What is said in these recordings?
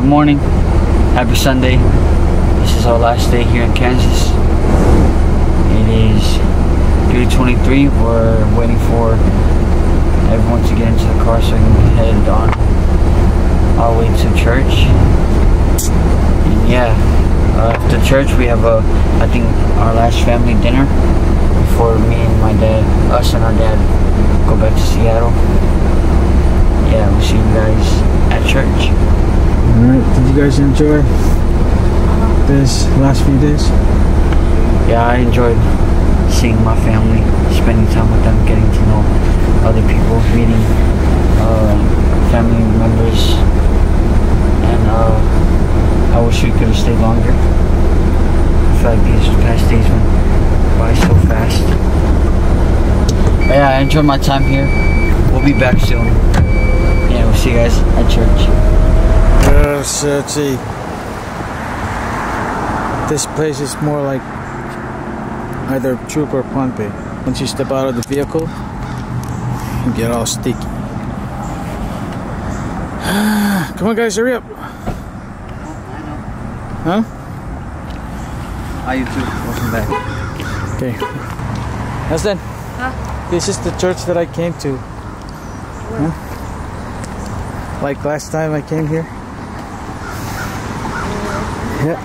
Good morning. Happy Sunday. This is our last day here in Kansas. It is 3:23. We're waiting for everyone to get into the car so we can head on our way to church. And yeah, after church we have I think our last family dinner before me and my dad, us and our dad, go back to Seattle. Yeah, we'll see you guys at church. Alright, did you guys enjoy this last few days? Yeah, I enjoyed seeing my family, spending time with them, getting to know other people, meeting family members, and I wish we could have stayed longer. I feel like these past days went by so fast. But yeah, I enjoyed my time here. We'll be back soon. Yeah, we'll see you guys at church. Let's see. This place is more like either Chuuk or Pohnpei. Once you step out of the vehicle, you get all sticky. Come on, guys, hurry up. Huh? Hi, you too. Welcome back. Okay. Hasdan, this is the church that I came to. Huh? Like last time I came here. Yeah.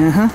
Uh-huh.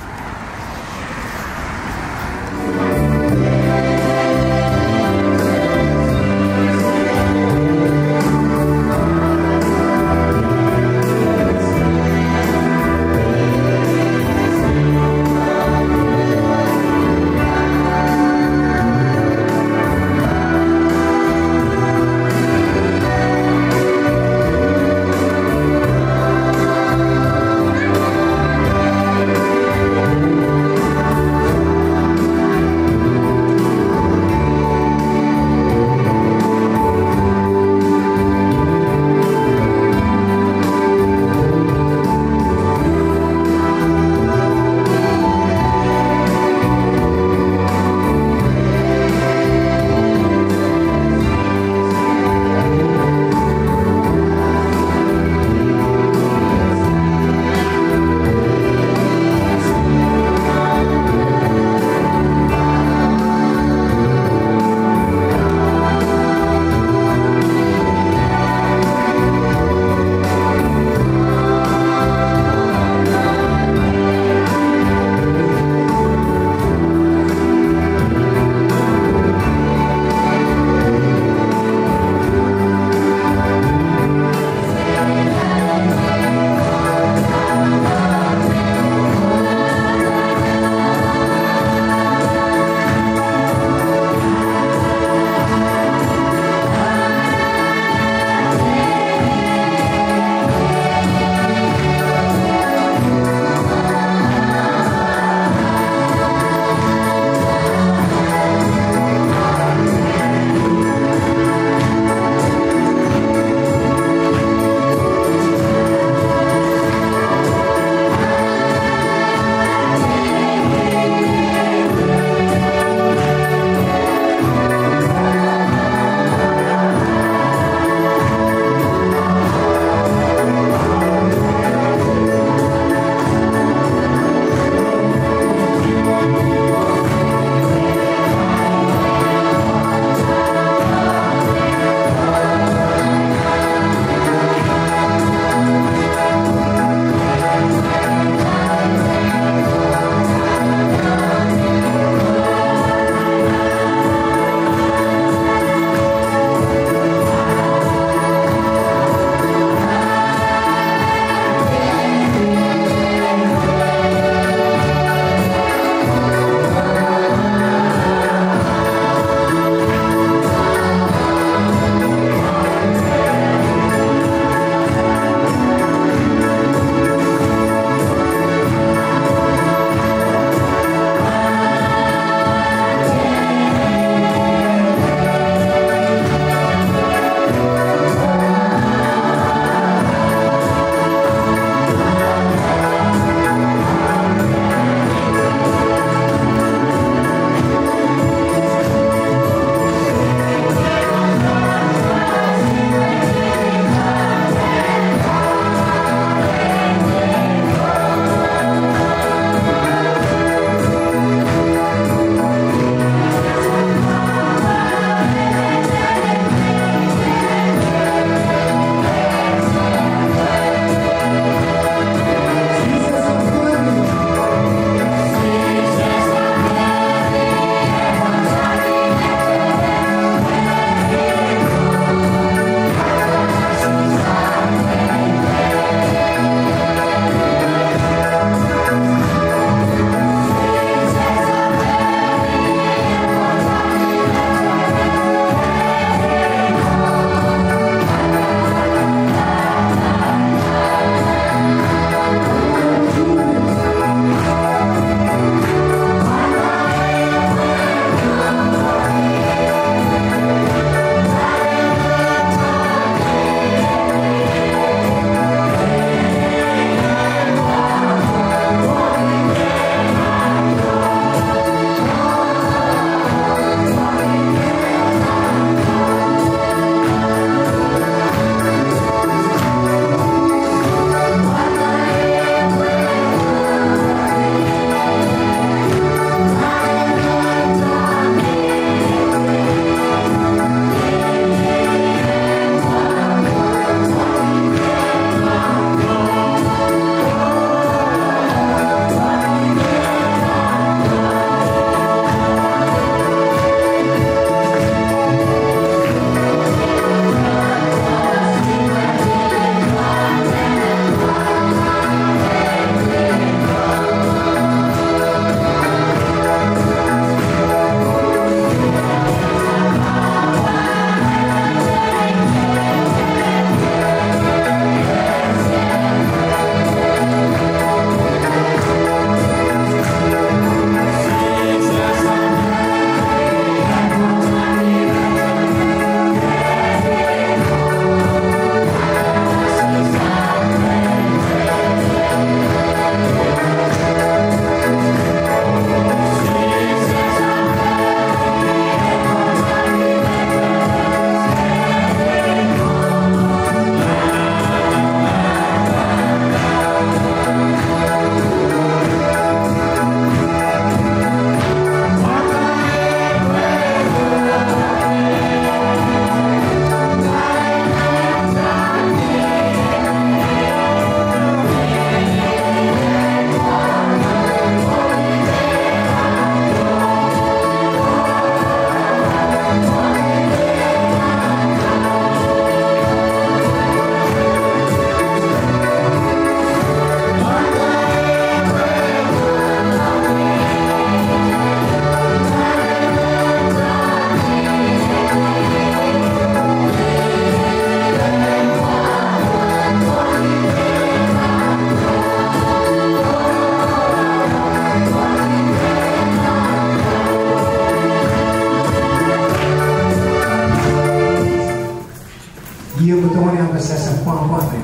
sasa kwa kwate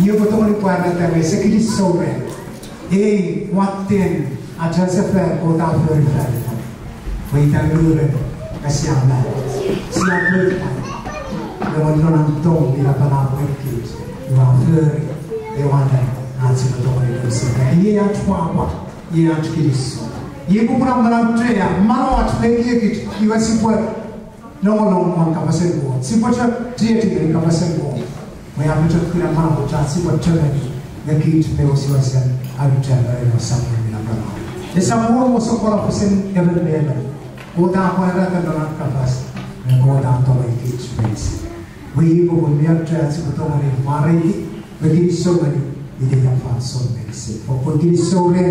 iyo botoni kwa na te se kidi sobre e watten atasa fa ko ta flori fa wei ta lure kasiama siap lure dengan non tong di lapangan pergi wa flori e wanda anzi botoni ko se ini ya twa ia kidi ia bukan malam trea malam lagi gitu ia sifat nolong orang kapasen bo sifat dia tinggal kapasen bo mereka macam kena malam macam sifat cerani lagi itu pewasian ada cara sama dengan malam desa mulu masuk kalau pesen event kota apa yang akan dalam kapas kota atau lagi space we bukan biar cerita sebetulnya mari bagi sore ini yang fashion bagi pokok ini sore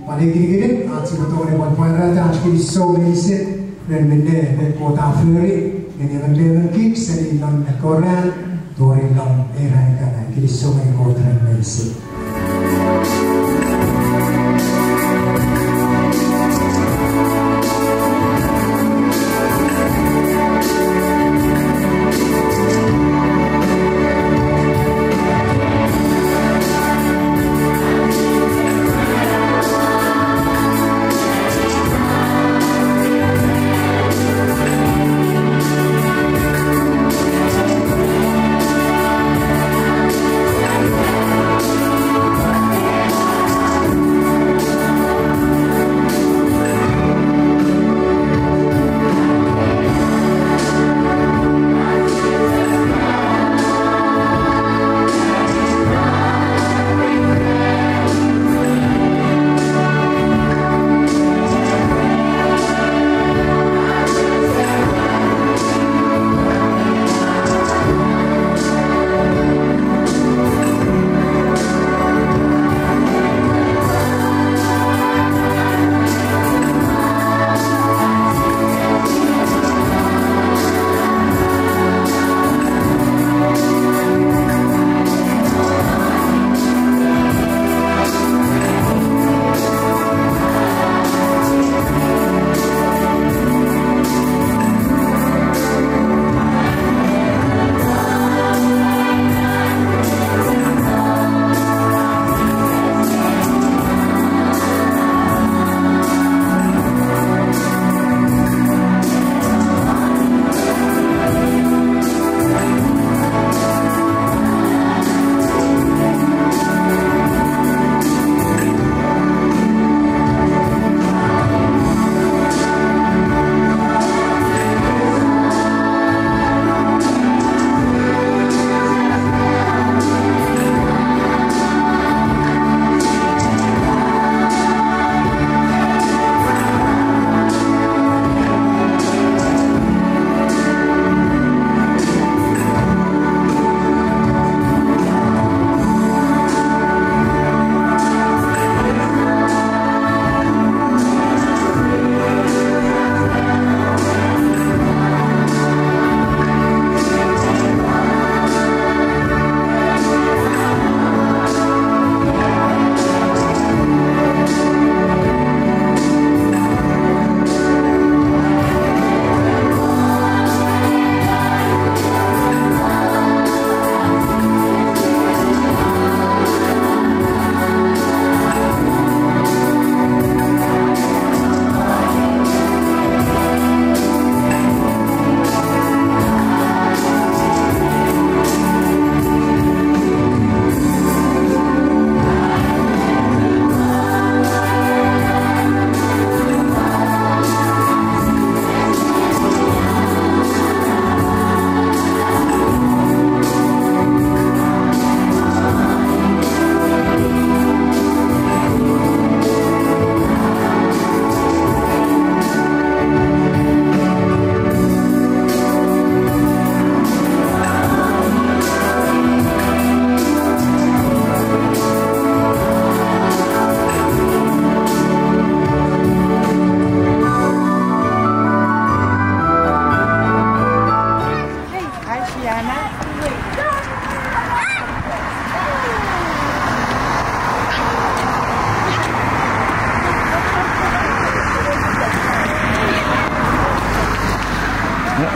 pada gini-gini, aci betul ni buat poin rata, aci so reset dan benda kota flori, ini benda kip seni non ekoran, tuai non era ekana, kiri so mai kota reset.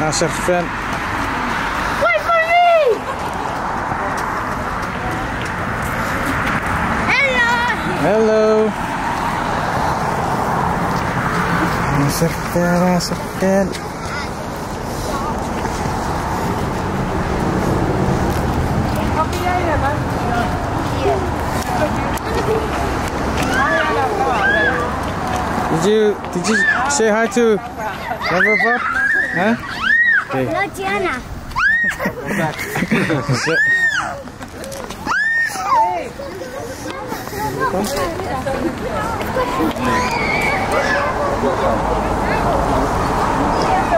Asher fan. Wait for me! Hello. Serpihan. Did you say hi to Lover Pop? Huh? Okay. No, Gianna.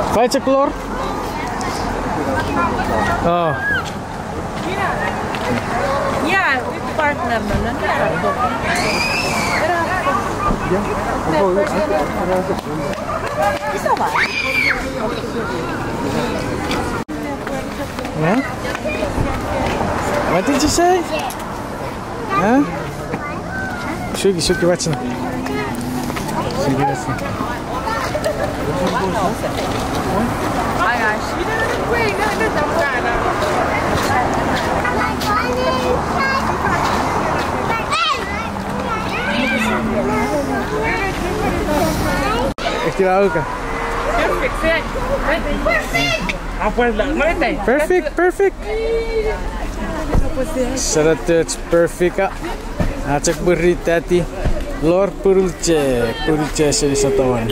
Fight a klor? Oh. Yeah, partner mo na. Isa ba? Yeah? What did you say? Huh? Chuukese, what's in? My gosh. Wait, no, Perfect. Sarap it's perfect. Acak beritati Lord Purulce seri satawan.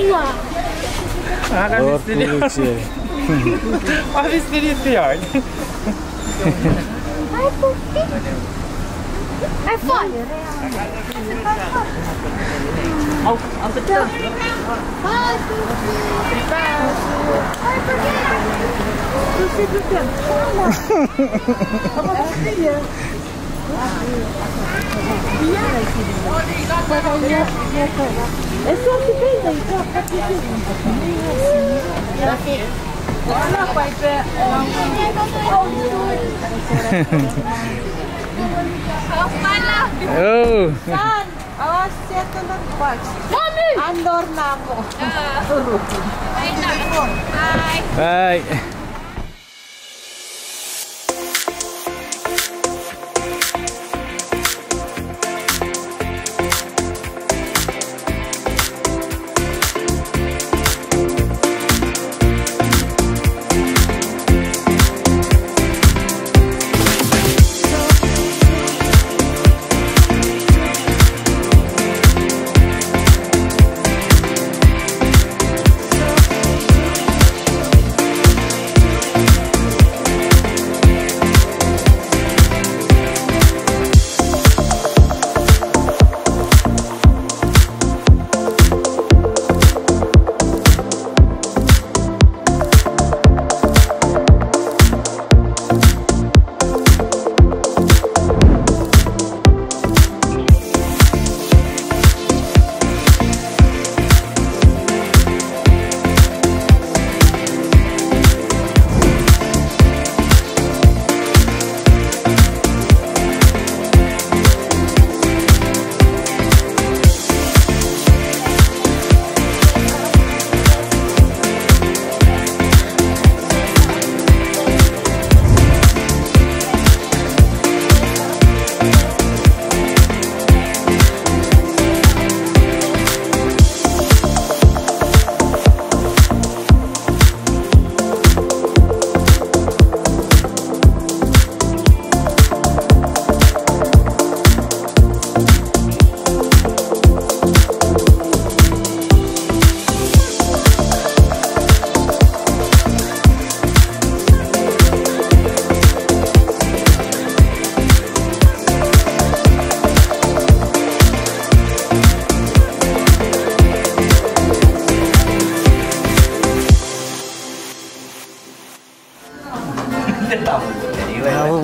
Lord Purulce. Obviously it's hard. I fought. Oh, ang betul. Oh. Awas siya to ng box. Andor na ako. Bye.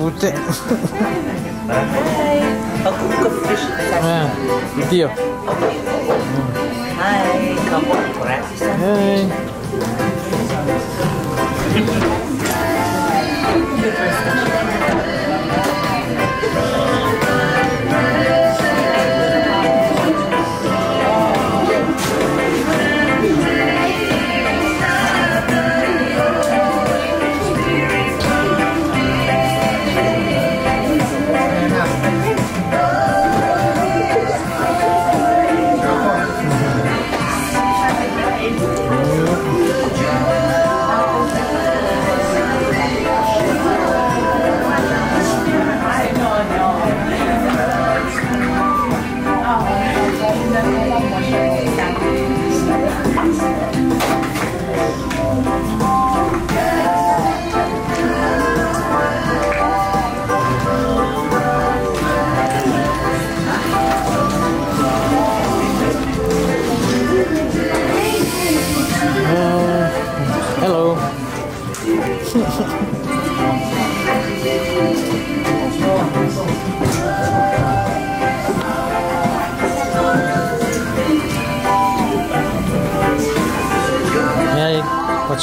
Buti. Aku ke fish. Tío. Hai, kamu kurang sih. Hey.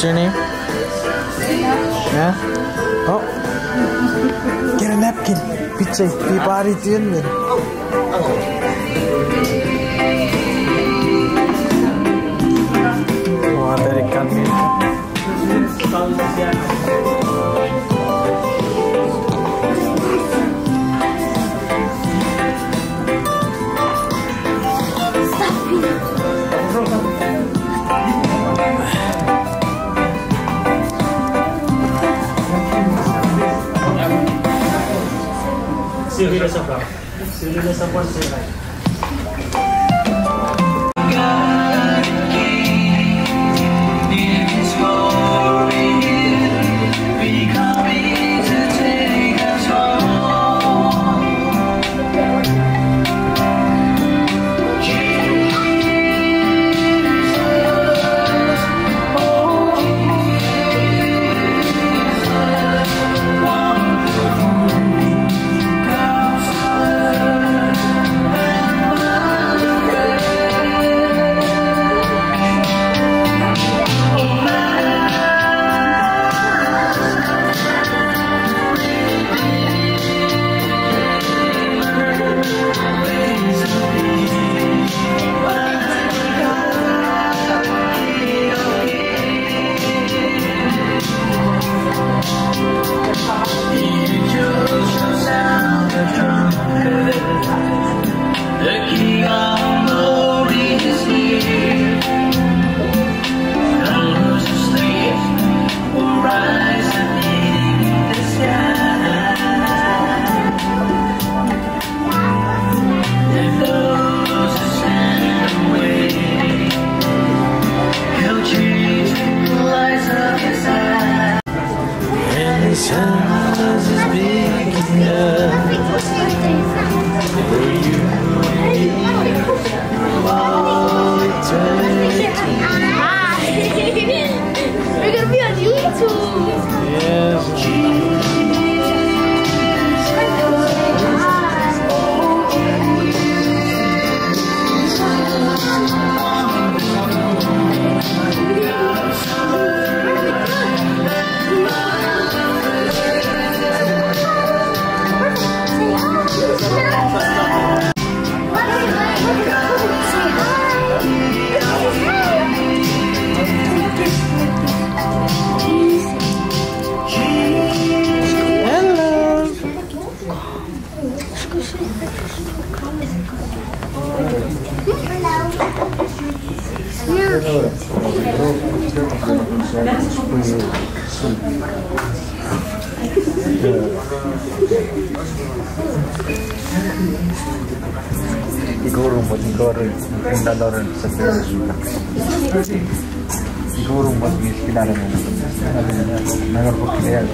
What's your name? Yeah? Oh. Get a napkin. Pizza. Pipari ito yun. Water ikan milk. We're gonna be on YouTube. Yes. Siguro yung dalawa rin sa Persuka. Siguro mas kilala mo na po kilala.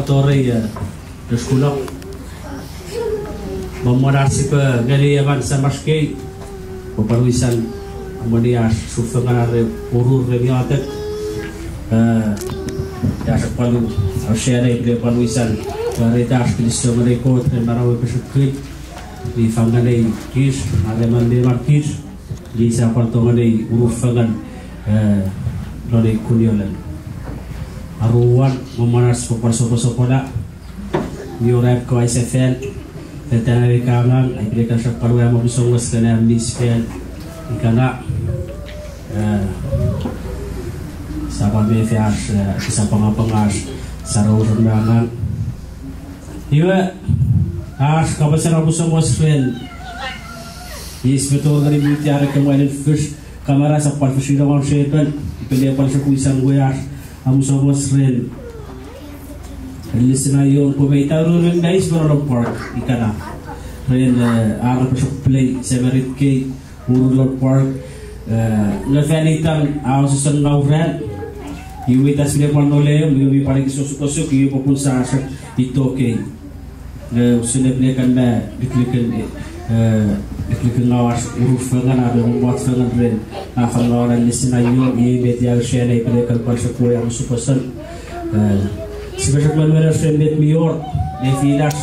Torre de sekolah memorasi pe gali avan samaskei peparuisan Kemudian sufangan ada urur remiatek ya sepalu share dari paluisan dari das Kristo mereka termarawi bersyukur di fanganai kis ada mandemar kis di sapartonganai urur fangan dari kuniolan aruan memanas sopo-sopo Yorap ko ISFL Tetanari kangang ay berikan separuh yang mabusong kena misfel ikana sama BFS kisah pengapengas sarau rendangan iwa kabasan mabusong wasfel is betul dari bicara kemarin first kamera sapal fisidawan sepan pilih apa sekuisan gue mabusong wasfel Listen ayo pemaita ruren guys berolong park ikana ren arah besok play semerit ke urulong park ngefanitan susun ngauran iwitas bile panole miwi paling susuk-susuk iwi popun sasak itu ke sudah bile kan diklikan ngawas uruf fangan ada membuat fangan ren afan ngawaran listen ayo iwi beti ayo share bile kan parsakwe yang supasan Sebagai pemerintah sendet mior, nefilas,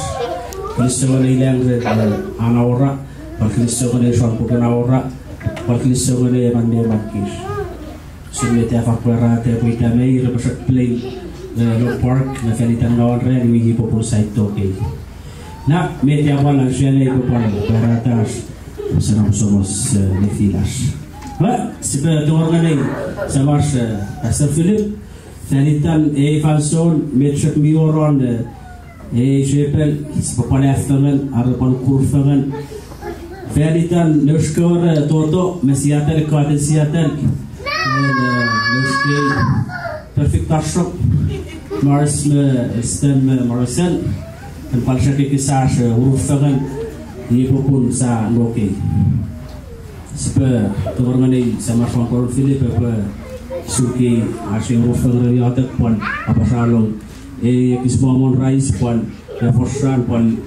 Kristo ilang anaura, Kristo suan pukan aura, Kristo mande markis. Sendet afaklara terpita mei represent play no park na felitan ngawan ren wigi popul site toke. Na meti awal ang siya na ipopal peratas sanam somos nefilas. Ba sebagai orang lain sama Pastor Philip Fanitan fanson metrik mioron shepel sepapale aftangan arapan kurfangan Fanitan nuskor toto mesiatan kaden siatan nuske perfect tashok Mars stem Marcel dan palsha ke kisah urfangan ni popun sa loke sepe torngane sama Pastor Philip Suki asyik rufang riatek pon apa salong kismamon rais pon reforsan pon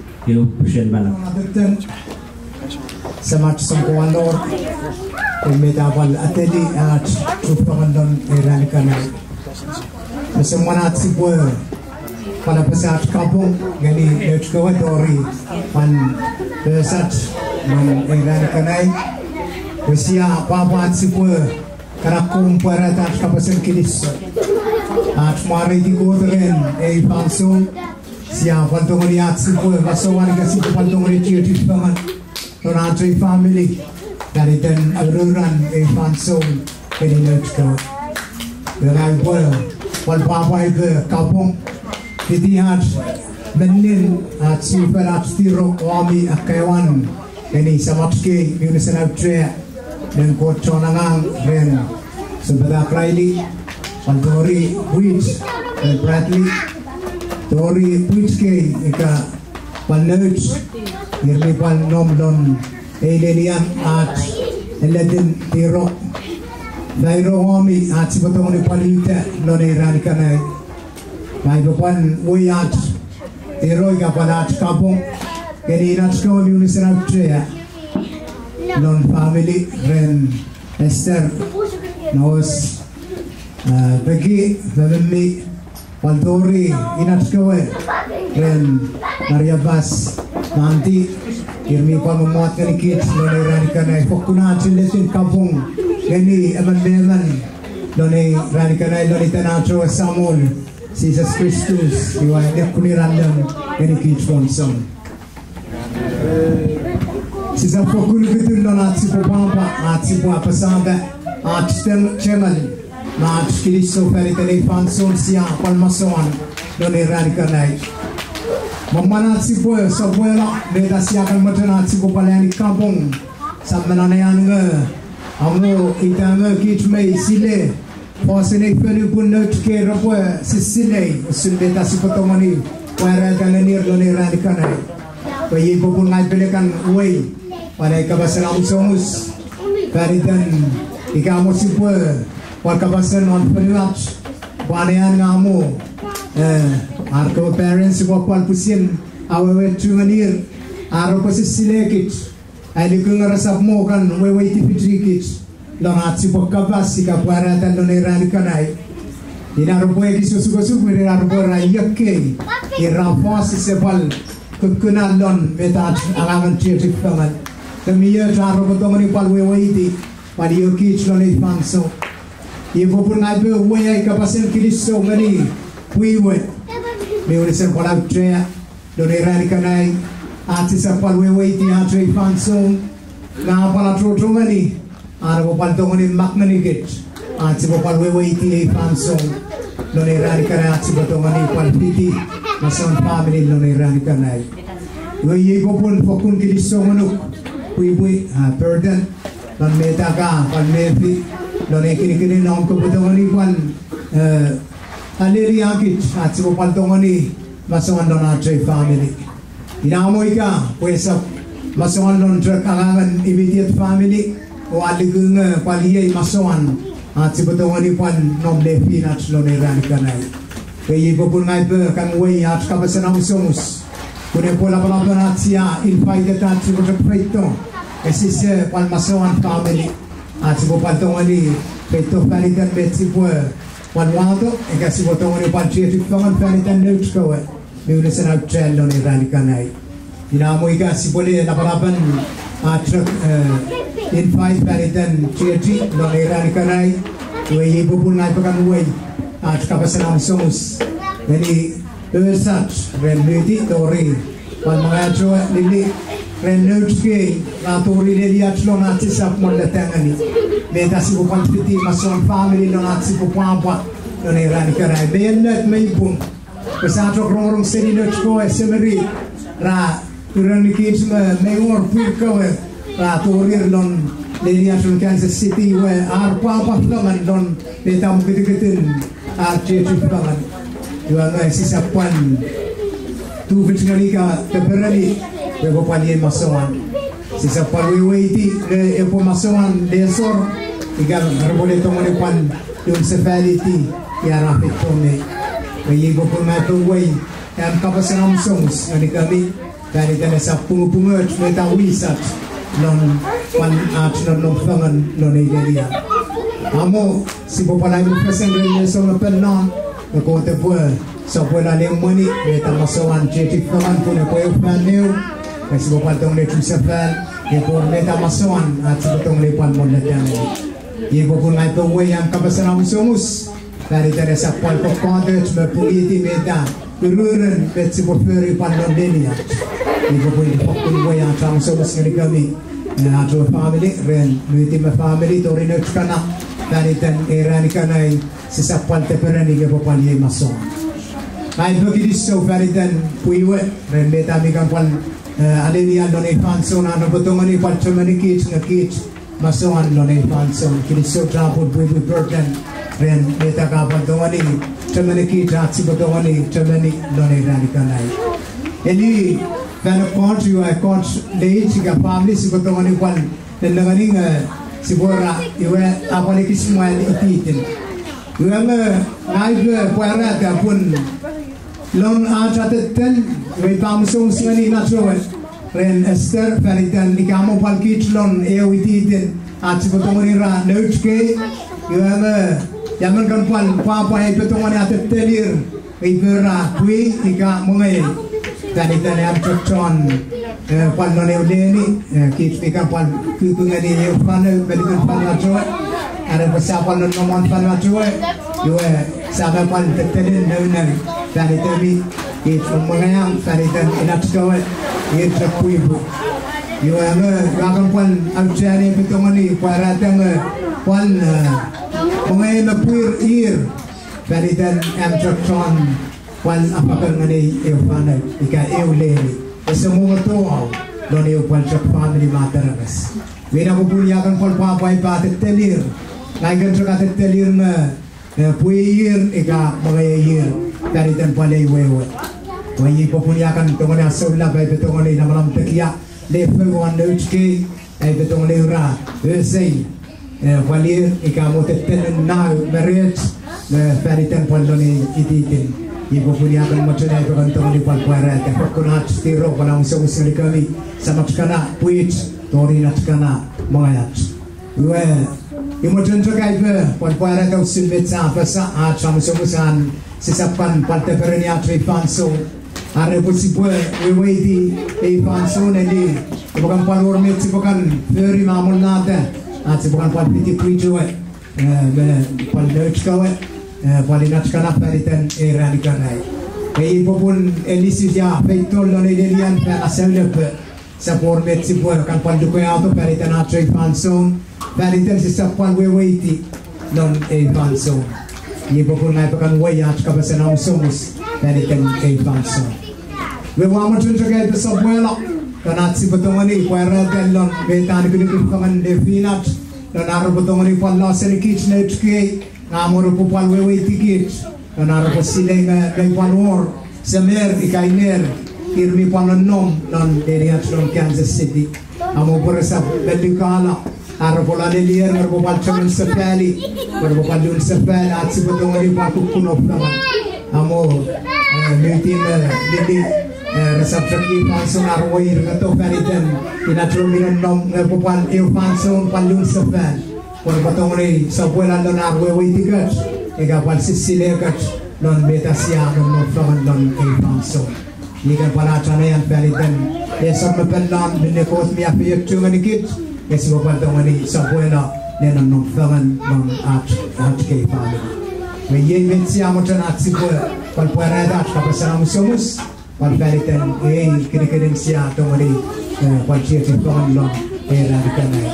pasien balak semat sangkuandor medawal ateli at rufangandon eranikana semangat sipur pada pesat kampung gani dori pan pesat man eranikana usia papat sipur karena kumpara tak kapasan kinis at mari di kodren panso siapa tu melihat sebuah masawan kasih pantung receh di bangan nonantri family dari dan aluran panso ini nerka dengan wal papa itu kampung dilihat menin at super at tiro kami akawan ini samatke Indonesia Australia dan koconangang dan sebelah Riley, Tori Witch dan Bradley, Tori Witch ke ika panuj nirmi pan nom don elenian at eledin tiro dairo homi at sebetulnya ni palita non irani kanai dairo pan uyat tiro ika palat kabung kini nat sekolah Indonesia Australia non family ren Esther nos bagi family Waldori inat kawe ren Maria Bas nanti irmi pa memuat kani kids noni ranikanai fokuna ciletin kampung gani eman noni ranikanai noni tanacho Samuel Jesus Christus iwa nekuni random gani kids wonsong Sisa pokul betul non at sipo pampa at sipo apasada at chemal na at kiliso peritene fanson siya palmason non iranikanai Mamanat sipo sabuela beda siya kan matana sipo palani kampung samanayan nga amo itanga kitmei sile posene penu pun not ke rapo sisile sundeta sipo tomani para kananir non iranikanai bayi pun ngai pelekan uai pada kabasan amusomus karitan ikamu sipur pada kabasan on penuat panean ngamu arko parents wapal pusin awe tunganir aro posisi lekit alikung rasap mo kan wewe tipidrikit lona tsipokabasi ka paratan lona iranikanai inarupoe kisusukosuku irarupora yakke irafasi sepal kukunalon metat alangan titik pangan kemiya taro potongani palwe waiti pali yokich lona ifanso ibu pun ngabe waya kapasen kiliso ngani puiwe meure sen pola trea lona iranikanai ati sepal waiti atre ifanso na pala trotongani ara popal tongani maknani get ati popal waiti ifanso lona iranikanai ati potongani palpiti mason family lona iranikanai Wei popun pokun kiliso manuk pui burden dan metaka pan mefi dan kini nom kebutuhan pan aleri angkit ati popal tongani mason dona tre family inamoika puesa mason don trek alangan immediate family o aligung paliye mason ati potongani pan nom lefi nat lona iranikanai wei popun ngai kan wei at kapasanam somus Kune pola natia invited to the preto. Esis palmasoan family. Ati po patongani preto panitan betipo palwado. Egasi po tongani pancheti pangan panitan nutko. Miulisan out trend on iranikanai. Inamo igasi pole napalapan atrak invite panitan cheti on iranikanai. Wei ibu nai pakan wei at kapasanam somus. Many Such renduti tori pan mengacu lili renduti na tori lili atlo nati sap mondatangani beta si bukan fiti mason family no nati bupapa no ne rani karai benet meibung pesatro krorong seni nutko esemeri ra turani kids meor purko ra tori lon lili atlo Kansas City we arpa pangan don beta mukitikitin archeti pangan Jualan sisa pan tu fitngali ka teperali bebo pali masoan sisa pan weiti le epo masoan desor igal arbole tomone pan yung sevality ya rapid tone wei go pun na to wei am kapasanam songs ani kami dari kana sa pungut meta wisat non pan at non fangan non idelia amo si popalai mo pesen le so pennon Kau terbuat, sebuah lem money, kita masawan jadi kawan pun apa yang paneu, kasi bapatong le tusafal, ipor kita masawan at sebetong le pan monetang. Ibu pun naik pawai yang kapasanam somus, dari dari sapal kokondet berpoliti meta, beruran beti boferi pan mondenia. Ibu pun pokun wai yang tam somus ngeri kami, atau family, ren, meti family tori nak kana. Dari tan era ni kanai sesapal teperani ke popali mason. Ai bagi diso dari tan puiwe rendeta mi kampal alenia doni fanson ana botongani palchomani kit ngakit mason doni fanson kini so trapod puiwe burden ren beta kapal doni chomani kit atsi botongani chomani doni rani kanai. Eli kana country I can't late ka family si botongani pal nangani Sibora, iwe apa lagi semua diitin. Iwe naik puara pun lon aja tetel, iwe pamusung sini natural. Ren Esther panitan di kamu palkit lon itin. Aja betongan ira nutke. Iwe zaman kan papa yang betongan ada telir. Iwe ra kui ika mengai. Panitan yang cocon. Pan non euleni kit pika pan kukungani pan medical pan ajo ada persiapan non nomon pan ajo yo sabe pan tetelen neunan dari tadi kit mengayang dari dan enak sekali ye terpuibu yo gagang pan aljani betongani para tang pan mengai mepuir ir dari dan am tron pan apakah ngani eufana ika euleni semua toa don eu palchak family mataragas wena ko punyakan pal papai pa telir naigan sa telir na puir ika magayir dari tan palay wewe wayi ko punyakan tongona sola bay betongoni na malam tekia lefe wan nutke ay betongoni ra sei palir ika mo teten na marriage dari tan paloni ititin Ibu punya akan macam itu kantong di palpuara. Tapi kunat stiro pada usaha kami sama kena puit tori nak kena mengayat. Dua Imoton terkait puan-puan atau simbet apa saat sama-sama sesapan partai perniat refanso are possible we di refanso nanti bukan puan ormet bukan very mamul nada bukan puan piti preacher puan derchkawe puan inatskana peritan era dikanai popun elisija feitol dan elian per aselep sa ormet bukan puan dukoy auto peritan at refanso peritan sesapan we non refanso Ye popun ngai pakan wayat kapasan ang sumus dari kan evanso. We wama tunjaga ito sa buwelo kanat si patungani puera telon betan kini kaman definat dan araw patungani pala sa kich na itke ngamoro po pal wewe tikit dan araw po sila ngay panor sa mer ikainer irmi pananom dan deriat from Kansas City amo por sa belikala araw po lalilier araw po palchaman sa pali araw po palun sa pali at si patungani pakukunop naman amo miltim didi resapsaki panson arwoir ngato peritan inatron minom araw po pal panson palun sa pali por patungani sa buwan don arwoy tigat ega pal sisilegat non betasia non naman non panson Ligan pala chana yan peritan esam pelan binekot mi apiyek tunganikit Kasi mapantong sa buena nenan nung fangan ng at kay family. May yen siya mo dyan at si buena palpuera at kapasama mo sumus palpalitan kinikinig siya itong palsiya si fangan lang radikan na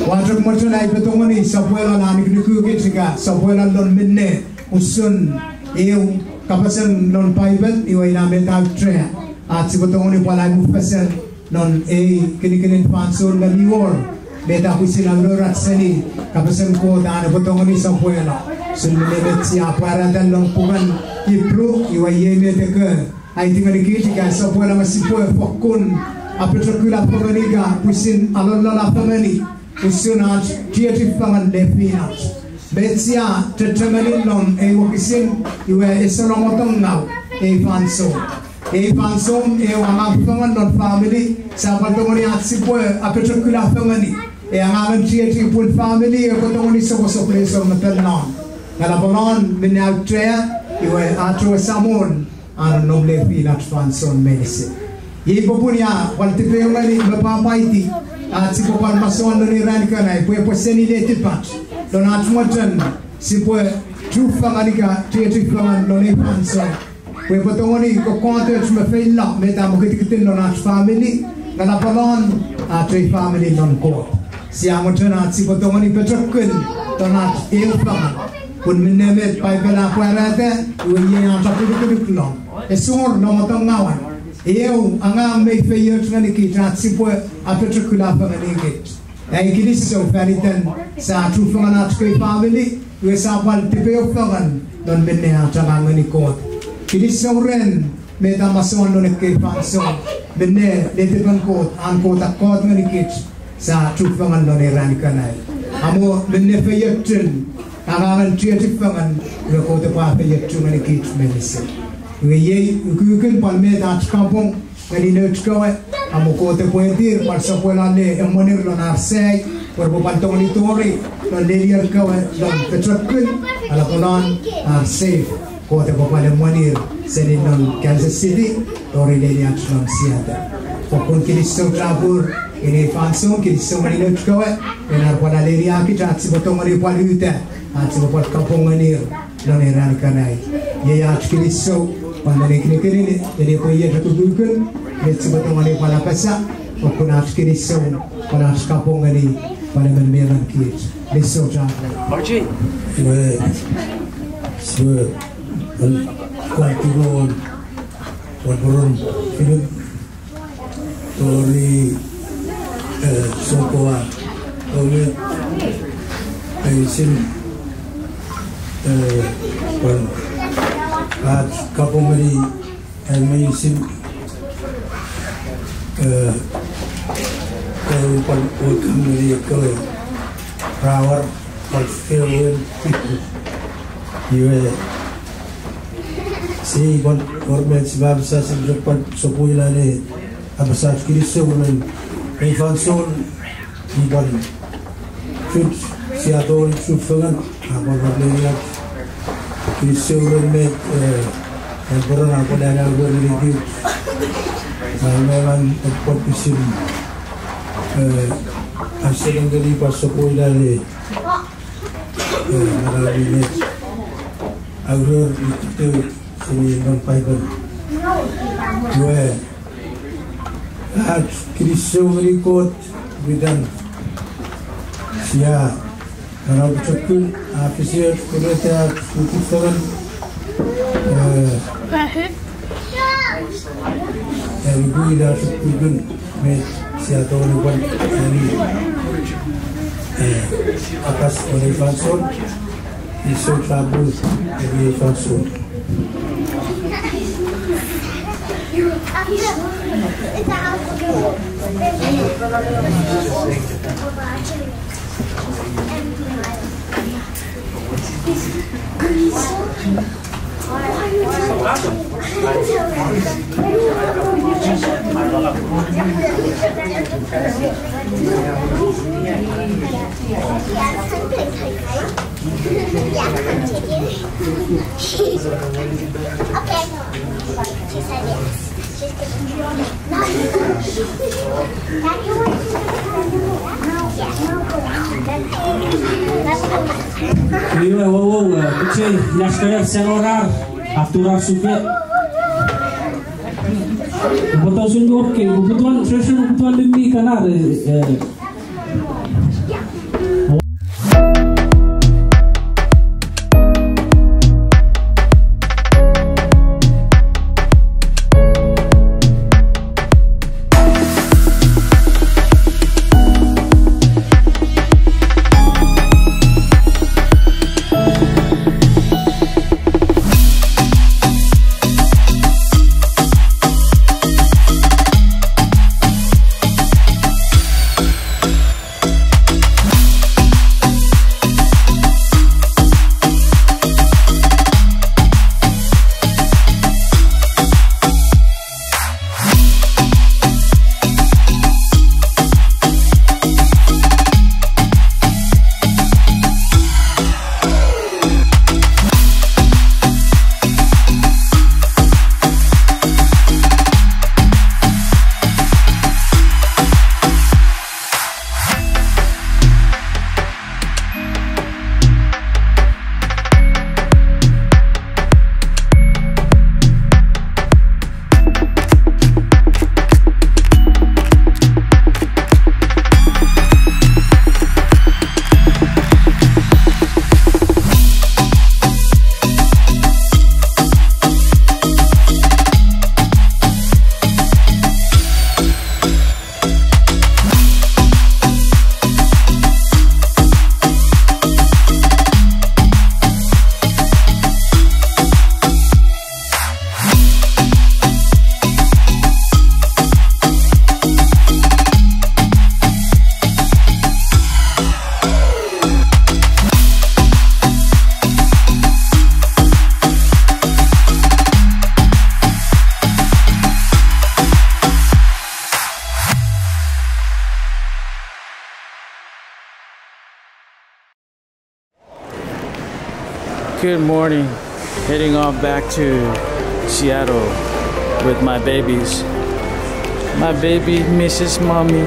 Wadrag mo dyan ay patong sa buena na nikikugit siya sa buena lang minne usun yung kapasan non Bible iway namin tagtre at si patong palay mo pasan non kinikinig panson na liwor Beta kuisi naglorat seni kapasan ko dana potong ni sampuela sunmele siya para dalong pugan ipro iwaye mete ke ai tinggal dikit kan sampuela masih poe fokun apetrakula paganiga kuisin alalla pagani usunat tiati pangan definat betsia tetemenin non wakisin iwa esalomotong nau fanso fansom wanga pangan non family sa patongoni atsipo apetrakula pagani ang alam tiati pun family patongoni sa place na pelnon ngalabonon minautre iwa atro samon ang noble pinat fanson medicine ipo punya waltipe ngali mapapaiti at si popan mason ni ranika na ipo poseni letipat don atmotan si po trufa ngalika tiati pangan non fanson we patongoni ko content me faila meta mo kitikitin non at family ngalabonon atri family non ko Siamo tena si potongoni petrakun tonat eufang kun minemet pai bela puarate uye yang tapuduk long esor no motong ngawan eu anga me feyot ngani kitrat si po apetrakula panganingit ai kidis so faritan sa trufanganat ko family we sa pal tipeo fangan don benne ata ngani ko kidis so ren meta mason no ke fanson benne letepan ko an ko takot ngani kit sa trufangan lo ni ranikanay amo benne feyetun angan tiatifangan lo ko te pa feyetun ni kit medicine ye kuken palme dat kampong ngani nutkawe amo ko te puedir par sa puela le emonir lo narsay por bo pantong ni tori lo lelier kawe lo petrakun ala kolan safe ko te bo pale monir senin non Kansas City tori lelier lo siata pokon kilisto trabur ini fansom kilisto manila kawe enar pada leria kita si botong mari paluta at si bot kampung manir lo ni ranikanay ye at kilisto pandani kini jadi ko ye tutulkan ye si botong mari pala pesa pokon at kilisto pada kampung mani pada menmeran kit listo ja Archie so kuantiron kuantiron film tori sokoa ome aisin kon at kapomari aisin kon kamari ko power of feeling yue si kon ormen sebab sa depan sopuila le abasa kiri somen Fanson ibon siato sufangan apa namanya disuruh met yang apa dana berlebih memang kompetisi hasil yang jadi pasaport dari Marawi agar itu sini non fiber dua krisau berikut bidang sia kalau cekul afisir kereta kukusan yang gue dah sekujun met sia tahun depan ini atas oleh Fanson isu tabul dari Fanson. Kecil, yang sekadar selorar, aturan suket. Kebetulan sungguh okey, kebetulan lebih kanar. Good morning. Heading off back to Seattle with my babies. My baby misses mommy.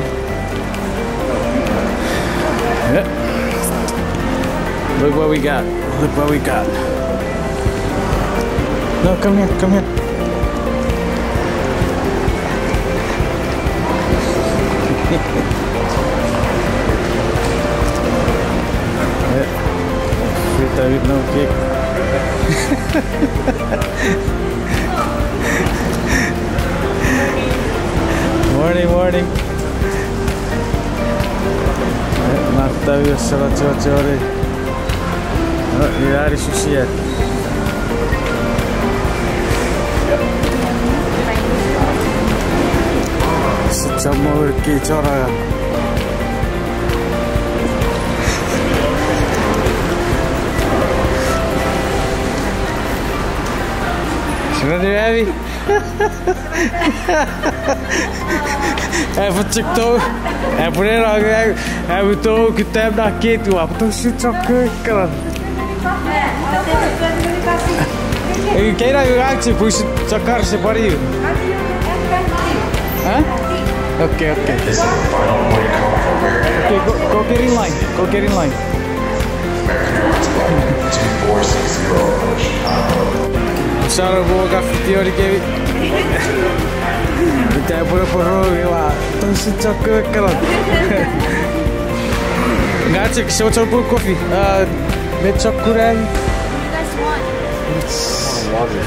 Yep. Look what we got. Look what we got. No, come here, come here. Frita with no cake. Morning, morning. Nakta with Salachore. Yari Sushia. Chamor ki chora. Ready, Abby? Even TikTok. En voor de dag hebben we toch ook een tijd naar keten toe. Apa tuh shoot zo keren. Ik kijk naar je actie, hoe ze zakar se pari. Huh? Okay. Okay, go get in line. Go get in line. 2460 Sarah boga teori ke. Kita pura-pura gila. Terus cakap kan. Nggak cek so pur coffee. Met chokurang. That's one. Water.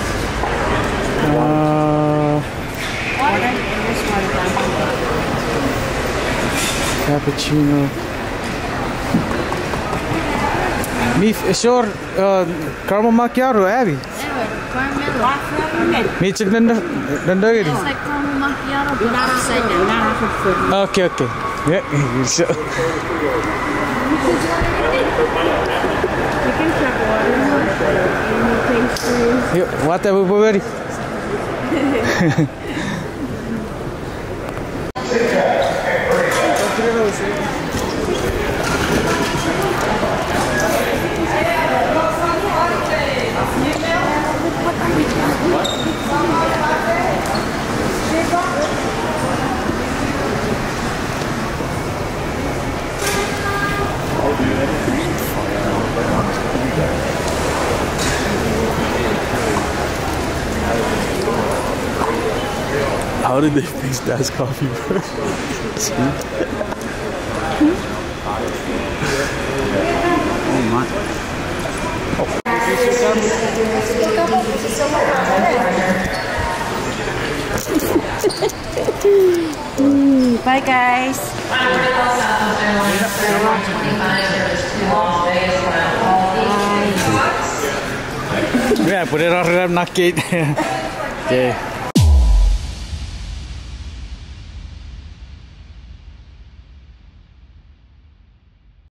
Cappuccino. Mif, sure, caramel macchiato, Abby. Caramel. Me check danda gini. It's like caramel macchiato, but upside down. Okay. Yeah, so. You can check water. Any pastries. What have we ready? How did they fix Dad's coffee first? Bye guys. Yeah, put it on naked. Okay.